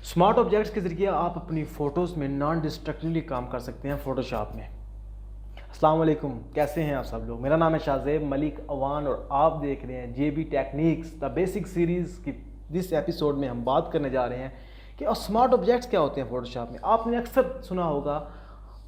Smart objects के ज़रिए आप अपनी फ़ोटोज़ में नॉन डिस्ट्रक्टिवली काम कर सकते हैं फ़ोटोशॉप में। अस्सलाम वालेकुम, कैसे हैं आप सब लोग। मेरा नाम है शाहज़ेब मलिक अवान और आप देख रहे हैं जेबी टेक्निक्स द बेसिक सीरीज़ की। जिस एपिसोड में हम बात करने जा रहे हैं कि स्मार्ट ऑब्जेक्ट्स क्या होते हैं फ़ोटोशॉप में। आपने अक्सर सुना होगा,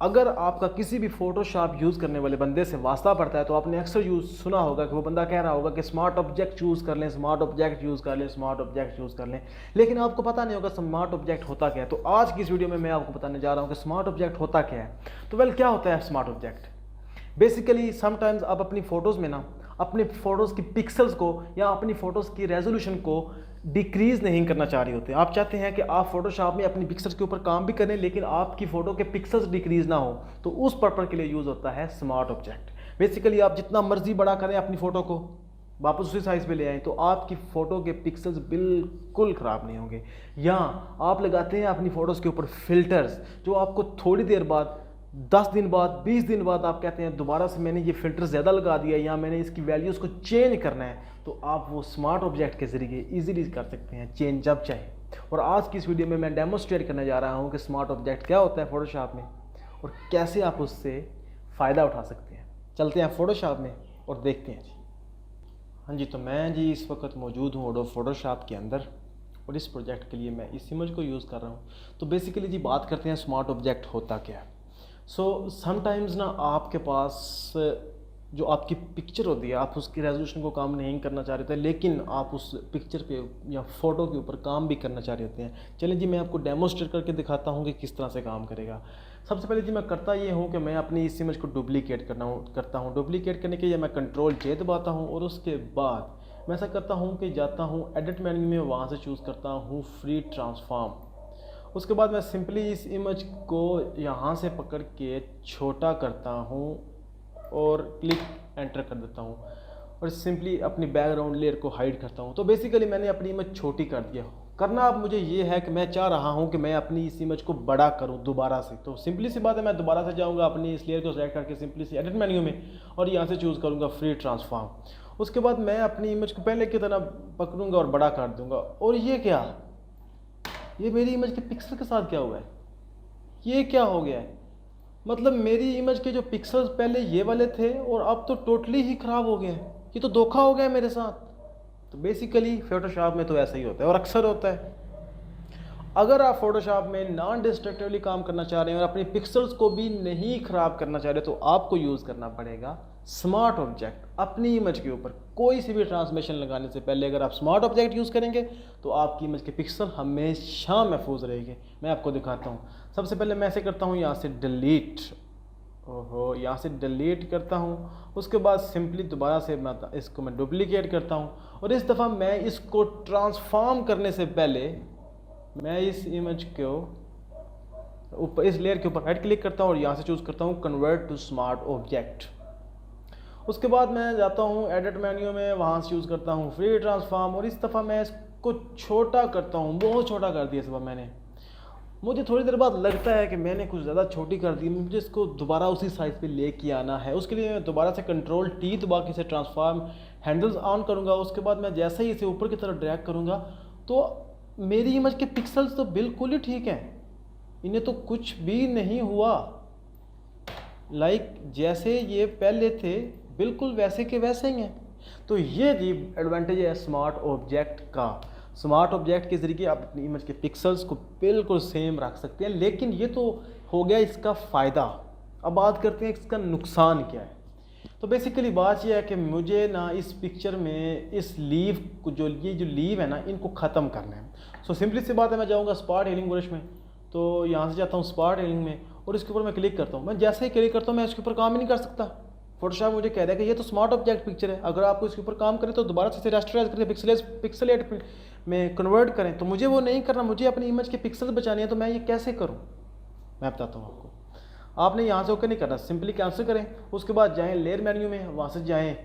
अगर आपका किसी भी फ़ोटोशॉप यूज़ करने वाले बंदे से वास्ता पड़ता है तो आपने अक्सर सुना होगा कि वो बंदा कह रहा होगा कि स्मार्ट ऑब्जेक्ट चूज़ कर लें, स्मार्ट ऑब्जेक्ट यूज़ कर लें, स्मार्ट ऑब्जेक्ट यूज़ कर लें, लेकिन आपको पता नहीं होगा स्मार्ट ऑब्जेक्ट होता क्या है। तो आज की इस वीडियो में मैं आपको बताने जा रहा हूँ कि स्मार्ट ऑब्जेक्ट होता क्या है। तो क्या होता है स्मार्ट ऑब्जेक्ट। बेसिकली समटाइम्स आप अपनी फ़ोटोज़ में ना अपने फ़ोटोज़ की पिक्सल्स को या अपनी फ़ोटोज़ की रेजोल्यूशन को डिक्रीज़ नहीं करना चाह रहे होते। आप चाहते हैं कि आप फ़ोटोशॉप में अपनी पिक्सल्स के ऊपर काम भी करें लेकिन आपकी फ़ोटो के पिक्सल्स डिक्रीज़ ना हो, तो उस पर्पज़ के लिए यूज़ होता है स्मार्ट ऑब्जेक्ट। बेसिकली आप जितना मर्ज़ी बड़ा करें अपनी फ़ोटो को, वापस उसी साइज़ पे ले आएँ, तो आपकी फ़ोटो के पिक्सल्स बिल्कुल ख़राब नहीं होंगे। या आप लगाते हैं अपनी फ़ोटोज़ के ऊपर फ़िल्टर्स, जो आपको थोड़ी देर बाद 10 दिन बाद 20 दिन बाद आप कहते हैं दोबारा से मैंने ये फ़िल्टर ज़्यादा लगा दिया या मैंने इसकी वैल्यूज़ को चेंज करना है, तो आप वो स्मार्ट ऑब्जेक्ट के ज़रिए ईजिली कर सकते हैं चेंज जब चाहे। और आज की इस वीडियो में मैं डेमोस्ट्रेट करने जा रहा हूँ कि स्मार्ट ऑब्जेक्ट क्या होता है फ़ोटोशॉप में और कैसे आप उससे फ़ायदा उठा सकते हैं। चलते हैं फ़ोटोशॉप में और देखते हैं जी। हाँ जी, तो मैं जी इस वक्त मौजूद हूँ एडोब फ़ोटोशॉप के अंदर और इस प्रोजेक्ट के लिए मैं इस इमेज को यूज़ कर रहा हूँ। तो बेसिकली जी बात करते हैं स्मार्ट ऑब्जेक्ट होता क्या है। सो समटाइम्स ना आपके पास जो आपकी पिक्चर होती है, आप उसकी रेजोल्यूशन को काम नहीं करना चाह रहे थे लेकिन आप उस पिक्चर पे या फ़ोटो के ऊपर काम भी करना चाह रहे होते हैं। चलिए जी मैं आपको डेमोस्ट्रेट करके दिखाता हूँ कि किस तरह से काम करेगा। सबसे पहले जी मैं करता ये हूँ कि मैं अपनी इस इमेज को डुप्लीकेट करता हूँ। डुप्लीकेट करने के लिए मैं कंट्रोल जे दबाता हूँ और उसके बाद मैं ऐसा करता हूँ कि जाता हूँ एडिट मेन्यू में, वहाँ से चूज़ करता हूँ फ्री ट्रांसफॉर्म। उसके बाद मैं सिंपली इस इमेज को यहाँ से पकड़ के छोटा करता हूँ और क्लिक एंटर कर देता हूँ और सिंपली अपनी बैकग्राउंड लेयर को हाइड करता हूँ। तो बेसिकली मैंने अपनी इमेज छोटी कर दिया। करना अब मुझे ये है कि मैं चाह रहा हूँ कि मैं अपनी इस इमेज को बड़ा करूँ दोबारा से। तो सिंपली सी बात है, मैं दोबारा से जाऊँगा अपनी इस लेयर को सेलेक्ट करके सिंपली सी एडिट मेन्यू में और यहाँ से चूज़ करूँगा फ्री ट्रांसफॉर्म। उसके बाद मैं अपनी इमेज को पहले की तरह पकड़ूँगा और बड़ा कर दूँगा। और ये क्या, ये मेरी इमेज के पिक्सल के साथ क्या हुआ है, ये क्या हो गया है। मतलब मेरी इमेज के जो पिक्सल्स पहले ये वाले थे और अब तो टोटली ही ख़राब हो गए हैं। ये तो धोखा हो गया है मेरे साथ। तो बेसिकली फ़ोटोशॉप में तो ऐसा ही होता है और अक्सर होता है। अगर आप फ़ोटोशॉप में नॉन डिस्ट्रक्टिवली काम करना चाह रहे हैं और अपनी पिक्सल्स को भी नहीं ख़राब करना चाह रहे, तो आपको यूज़ करना पड़ेगा स्मार्ट ऑब्जेक्ट। अपनी इमेज के ऊपर कोई सी भी ट्रांसमिशन लगाने से पहले अगर आप स्मार्ट ऑब्जेक्ट यूज़ करेंगे तो आपकी इमेज के पिक्सल हमेशा महफूज रहेंगे। मैं आपको दिखाता हूँ। सबसे पहले मैं ऐसे करता हूँ, यहाँ से डिलीट, ओहो, यहाँ से डिलीट करता हूँ। उसके बाद सिंपली दोबारा से मैं इसको मैं डुप्लीकेट करता हूँ और इस दफ़ा मैं इसको ट्रांसफॉर्म करने से पहले मैं इस इमेज को ऊपर इस लेयर के ऊपर राइट क्लिक करता हूँ और यहाँ से चूज़ करता हूँ कन्वर्ट टू स्मार्ट ऑब्जेक्ट। उसके बाद मैं जाता हूँ एडिट मेन्यू में, वहाँ से चूज़ करता हूँ फ्री ट्रांसफॉर्म और इस दफ़ा मैं इसको छोटा करता हूँ। बहुत छोटा कर दिया इस बार मैंने। मुझे थोड़ी देर बाद लगता है कि मैंने कुछ ज़्यादा छोटी कर दी, मुझे इसको दोबारा उसी साइज़ पे लेके आना है। उसके लिए मैं दोबारा से कंट्रोल टी दबा के इसे ट्रांसफॉर्म हैंडल्स ऑन करूँगा। उसके बाद मैं जैसे ही इसे ऊपर की तरफ ड्रैग करूँगा तो मेरी इमेज के पिक्सल्स तो बिल्कुल ही ठीक हैं, इन्हें तो कुछ भी नहीं हुआ। जैसे ये पहले थे बिल्कुल वैसे के वैसे ही हैं। तो ये जी एडवांटेज है स्मार्ट ऑब्जेक्ट का। स्मार्ट ऑब्जेक्ट के ज़रिए आप अपनी इमेज के पिक्सल्स को बिल्कुल सेम रख सकते हैं। लेकिन ये तो हो गया इसका फ़ायदा। अब बात करते हैं इसका नुकसान क्या है। तो बेसिकली बात यह है कि मुझे ना इस पिक्चर में इस लीव को ये जो लीव है ना, इनको ख़त्म करना है। सो सिंपली सी बात है, मैं जाऊँगा स्पॉट हीलिंग ब्रश में, तो यहाँ से जाता हूँ स्पॉट हीलिंग में और इसके ऊपर मैं क्लिक करता हूँ। मैं जैसे ही क्लिक करता हूँ मैं इसके ऊपर काम ही नहीं कर सकता। फोटोशॉप मुझे कह रहा है कि ये तो स्मार्ट ऑब्जेक्ट पिक्चर है, अगर आपको इसके ऊपर काम करें तो दोबारा से रास्टराइज करके पिक्सलेट में कन्वर्ट करें, तो मुझे वो नहीं करना। मुझे अपनी इमेज के पिक्सल बचानी है, तो मैं ये कैसे करूँ मैं बताता हूँ आपको। आपने यहाँ से ओके नहीं करना, सिंपली कैंसिल करें। उसके बाद जाएं लेयर मेन्यू में, वहाँ से जाएं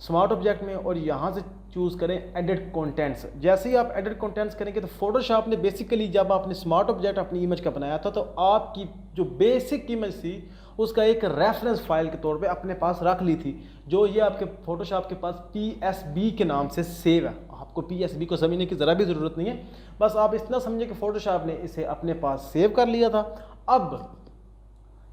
स्मार्ट ऑब्जेक्ट में और यहाँ से चूज़ करें एडिट कंटेंट्स। जैसे ही आप एडिट कंटेंट्स करेंगे तो फोटोशॉप ने बेसिकली जब आपने स्मार्ट ऑब्जेक्ट अपनी इमेज का बनाया था तो आपकी जो बेसिक इमेज थी उसका एक रेफरेंस फाइल के तौर पे अपने पास रख ली थी, जो ये आपके फोटोशॉप के पास PSB के नाम से सेव है। आप आपको PSB को समझने की ज़रा भी ज़रूरत नहीं है, बस आप इतना समझें कि फ़ोटोशॉप ने इसे अपने पास सेव कर लिया था। अब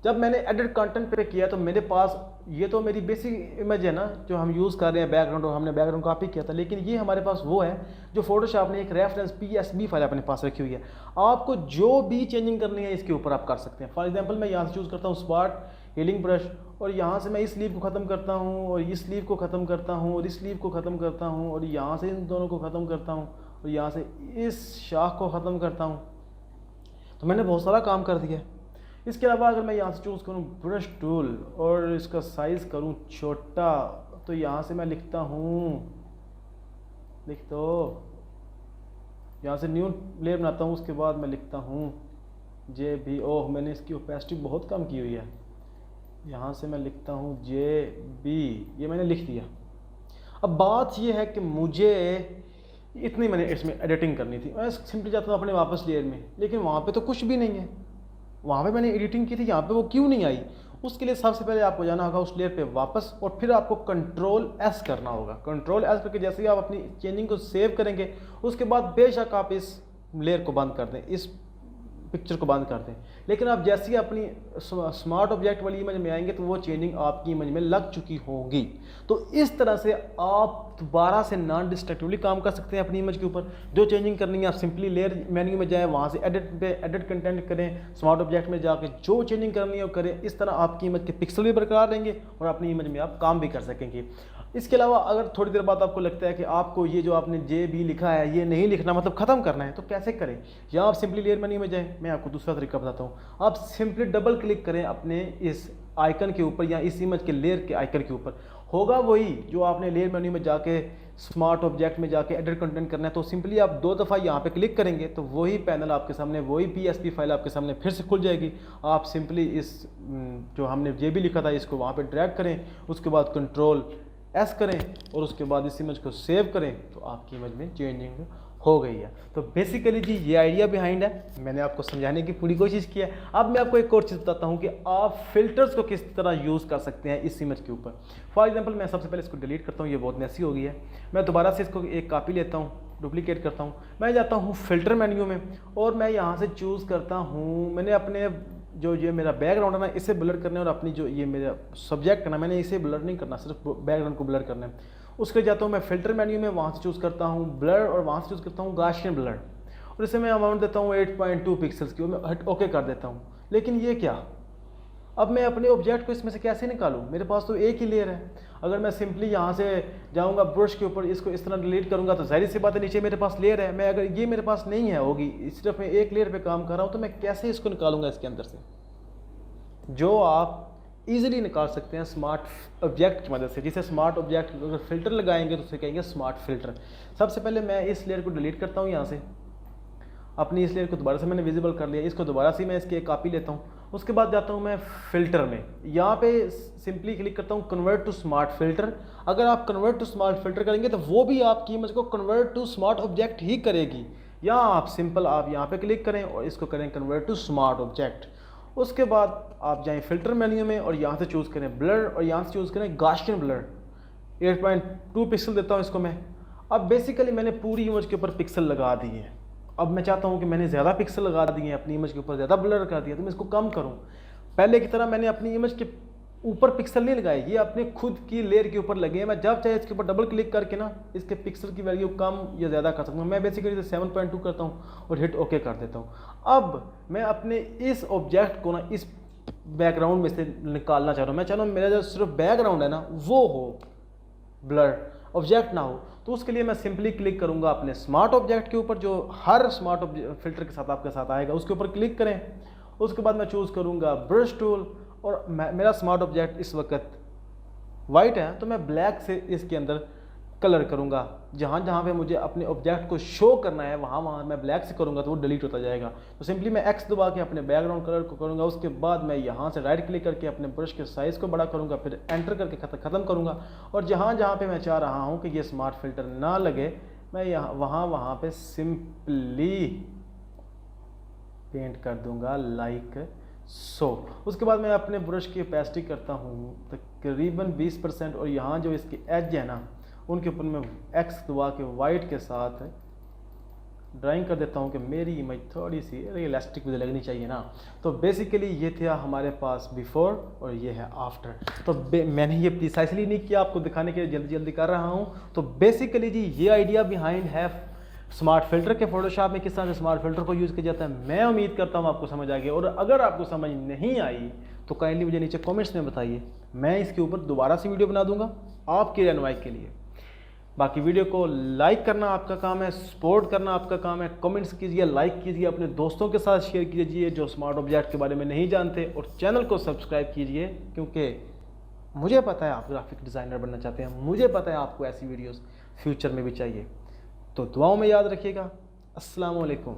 जब मैंने एडिट कंटेंट पे किया तो मेरे पास ये तो मेरी बेसिक इमेज है ना जो हम यूज़ कर रहे हैं बैकग्राउंड, और हमने बैकग्राउंड कॉपी किया था, लेकिन ये हमारे पास वो है जो फोटोशॉप ने एक रेफरेंस PSB फाइल अपने पास रखी हुई है। आपको जो भी चेंजिंग करनी है इसके ऊपर आप कर सकते हैं। फॉर एग्जांपल मैं यहाँ से चूज़ करता हूँ स्पॉट हीलिंग ब्रश, और यहाँ से मैं इस लीव को ख़त्म करता हूँ और इस लीव को ख़त्म करता हूँ और इस लीव को ख़त्म करता हूँ और यहाँ से इन दोनों को ख़त्म करता हूँ और यहाँ से इस शाख को ख़त्म करता हूँ। तो मैंने बहुत सारा काम कर दिया। इसके अलावा अगर मैं यहाँ से चूज़ करूँ ब्रश टूल और इसका साइज़ करूँ छोटा, तो यहाँ से मैं लिखता हूँ, लिख दो, यहाँ से न्यू लेयर बनाता हूँ, उसके बाद मैं लिखता हूँ JB। ओह मैंने इसकी ओपेसिटी बहुत कम की हुई है। यहाँ से मैं लिखता हूँ JB, ये मैंने लिख दिया। अब बात ये है कि मुझे इतनी मैंने इसमें एडिटिंग करनी थी। मैं सिंपली जाता हूँ अपने वापस लेयर में, लेकिन वहाँ पे तो कुछ भी नहीं है। वहाँ पे मैंने एडिटिंग की थी, यहाँ पे वो क्यों नहीं आई? उसके लिए सबसे पहले आपको जाना होगा उस लेयर पे वापस, और फिर आपको Ctrl+S करना होगा। Ctrl+S करके जैसे ही आप अपनी चेंजिंग को सेव करेंगे, उसके बाद बेशक आप इस लेयर को बंद कर दें, इस पिक्चर को बंद कर दें, लेकिन आप जैसे ही अपनी स्मार्ट ऑब्जेक्ट वाली इमेज में आएंगे तो वो चेंजिंग आपकी इमेज में लग चुकी होगी। तो इस तरह से आप दोबारा से नॉन डिस्ट्रक्टिवली काम कर सकते हैं अपनी इमेज के ऊपर। जो चेंजिंग करनी है आप सिंपली लेयर मेन्यू में जाएं, वहाँ से एडिट पे एडिट कंटेंट करें, स्मार्ट ऑब्जेक्ट में जाके जो चेंजिंग करनी है वो करें। इस तरह आपकी इमेज के पिक्सल भी बरकरार रहेंगे और अपनी इमेज में आप काम भी कर सकेंगे। इसके अलावा अगर थोड़ी देर बाद आपको लगता है कि आपको ये जो आपने JB लिखा है ये नहीं लिखना, मतलब ख़त्म करना है, तो कैसे करें? या आप सिंपली लेयर मेन्यू में जाएं, मैं आपको दूसरा तरीका बताता हूँ। आप सिंपली डबल क्लिक करें अपने इस आइकन के ऊपर या इस इमेज के लेयर के आइकन के ऊपर, होगा वही जो आपने लेयर मेन्यू में जाके स्मार्ट ऑब्जेक्ट में जाके एडिट कंटेंट करना है। तो सिंपली आप 2 दफ़ा यहाँ पे क्लिक करेंगे तो वही पैनल आपके सामने, वही PSB फाइल आपके सामने फिर से खुल जाएगी। आप सिंपली इस जो हमने JB लिखा था इसको वहाँ पे ड्रैग करें, उसके बाद Ctrl+S करें और उसके बाद इस इमेज को सेव करें, तो आपकी इमेज में चेंजिंग हो गई है। तो बेसिकली जी ये आइडिया बिहाइंड है, मैंने आपको समझाने की पूरी कोशिश की है। अब मैं आपको एक और चीज़ बताता हूँ कि आप फिल्टर्स को किस तरह यूज़ कर सकते हैं इस इमेज के ऊपर। फॉर एग्जांपल मैं सबसे पहले इसको डिलीट करता हूँ, ये बहुत मैसी हो गई है। मैं दोबारा से इसको एक कॉपी लेता हूँ, डुप्लीकेट करता हूँ, मैं जाता हूँ फिल्टर मेन्यू में और मैं यहाँ से चूज़ करता हूँ, मैंने अपने जो ये मेरा बैकग्राउंड है ना इसे ब्लर करना है, और अपनी जो ये मेरा सब्जेक्ट है ना मैंने इसे ब्लर नहीं करना, सिर्फ बैकग्राउंड को ब्लर करना है। उसके जाता हूँ मैं फिल्टर मेन्यू में, वहाँ से चूज़ करता हूँ ब्लर और वहाँ से चूज़ करता हूँ गॉसियन ब्लर, और इसे मैं अमाउंट देता हूँ 8.2 पिक्सल्स की, और मैं ओके कर देता हूँ। लेकिन ये क्या, अब मैं अपने ऑब्जेक्ट को इसमें से कैसे निकालूं? मेरे पास तो एक ही लेयर है। अगर मैं सिंपली यहाँ से जाऊँगा ब्रश के ऊपर, इसको इस तरह डिलीट करूँगा तो जाहिर सी बात है नीचे मेरे पास लेयर है। मैं अगर ये मेरे पास नहीं है होगी, सिर्फ मैं एक लेयर पे काम कर रहा हूँ, तो मैं कैसे इसको निकालूंगा इसके अंदर से? जो आप इजीली निकाल सकते हैं स्मार्ट ऑब्जेक्ट की मदद से, जिसे स्मार्ट ऑब्जेक्ट अगर फिल्टर लगाएंगे तो उसे कहेंगे स्मार्ट फिल्टर। सबसे पहले मैं इस लेयर को डिलीट करता हूँ, यहाँ से अपनी इस लेयर को दोबारा से मैंने विजिबल कर लिया, इसको दोबारा से मैं इसकी एक कॉपी लेता हूँ। उसके बाद जाता हूँ मैं फिल्टर में, यहाँ पे सिंपली क्लिक करता हूँ कन्वर्ट टू स्मार्ट फिल्टर। अगर आप कन्वर्ट टू स्मार्ट फिल्टर करेंगे तो वो भी आपकी इमेज को कन्वर्ट टू स्मार्ट ऑब्जेक्ट ही करेगी। या आप सिंपल आप यहाँ पे क्लिक करें और इसको करें कन्वर्ट टू स्मार्ट ऑब्जेक्ट। उसके बाद आप जाएं फिल्टर मेन्यू में और यहाँ से चूज़ करें ब्लर, और यहाँ से चूज़ करें गॉसियन ब्लर। 8.2 पिक्सल देता हूँ इसको मैं। अब बेसिकली मैंने पूरी इमेज के ऊपर पिक्सल लगा दिए हैं। अब मैं चाहता हूँ कि मैंने ज़्यादा पिक्सल लगा दिए हैं अपनी इमेज के ऊपर, ज़्यादा ब्लर कर दिया, तो मैं इसको कम करूँ। पहले की तरह मैंने अपनी इमेज के ऊपर पिक्सल नहीं लगाए, ये अपने खुद की लेयर के ऊपर लगे हैं। मैं जब चाहे इसके ऊपर डबल क्लिक करके ना इसके पिक्सल की वैल्यू कम या ज़्यादा कर सकता हूँ। मैं बेसिकली 7.2 करता हूँ और हिट ओके कर देता हूँ। अब मैं अपने इस ऑब्जेक्ट को ना इस बैकग्राउंड में से निकालना चाह रहा हूँ। मैं चाह रहा हूँ मेरा जो सिर्फ बैकग्राउंड है ना वो हो, ब्लर ऑब्जेक्ट ना हो। तो उसके लिए मैं सिंपली क्लिक करूँगा अपने स्मार्ट ऑब्जेक्ट के ऊपर, जो हर स्मार्ट फिल्टर के साथ आपके साथ आएगा, उसके ऊपर क्लिक करें। उसके बाद मैं चूज़ करूँगा ब्रश टूल, और मेरा स्मार्ट ऑब्जेक्ट इस वक्त वाइट है तो मैं ब्लैक से इसके अंदर कलर करूँगा। जहाँ जहाँ पे मुझे अपने ऑब्जेक्ट को शो करना है वहाँ वहाँ मैं ब्लैक से करूँगा तो वो डिलीट होता जाएगा। तो सिंपली मैं एक्स दबा के अपने बैकग्राउंड कलर को करूँगा। उसके बाद मैं यहाँ से राइट क्लिक करके अपने ब्रश के साइज़ को बड़ा करूँगा, फिर एंटर करके ख़त्म करूँगा। और जहाँ जहाँ पे मैं चाह रहा हूँ कि ये स्मार्ट फिल्टर ना लगे, मैं यहाँ वहाँ पे सिंपली पेंट कर दूँगा लाइक सो। उसके बाद मैं अपने ब्रश की ओपेसिटी करता हूँ तकरीबन 20%, और यहाँ जो इसकी एज है ना उनके ऊपर मैं एक्स दबा के वाइट के साथ ड्राइंग कर देता हूँ कि मेरी इमेज थोड़ी सी रियलिस्टिक मुझे लगनी चाहिए ना। तो बेसिकली ये था हमारे पास बिफोर और ये है आफ्टर। तो मैंने ये प्रिसाइसली नहीं किया, आपको दिखाने के लिए जल्दी जल्दी कर रहा हूँ। तो बेसिकली जी ये आइडिया बिहाइंड है स्मार्ट फिल्टर के फोटोशॉप में किस तरह से स्मार्ट फिल्टर को यूज़ किया जाता है। मैं उम्मीद करता हूँ आपको समझ आ गया, और अगर आपको समझ नहीं आई तो काइंडली मुझे नीचे कमेंट्स में बताइए, मैं इसके ऊपर दोबारा से वीडियो बना दूंगा आपके एनवाई के लिए। बाकी वीडियो को लाइक करना आपका काम है, सपोर्ट करना आपका काम है, कमेंट्स कीजिए, लाइक कीजिए, अपने दोस्तों के साथ शेयर कीजिए जो स्मार्ट ऑब्जेक्ट के बारे में नहीं जानते, और चैनल को सब्सक्राइब कीजिए, क्योंकि मुझे पता है आप ग्राफिक डिज़ाइनर बनना चाहते हैं, मुझे पता है आपको ऐसी वीडियोस फ्यूचर में भी चाहिए। तो दुआओं में याद रखिएगा। अस्सलाम वालेकुम।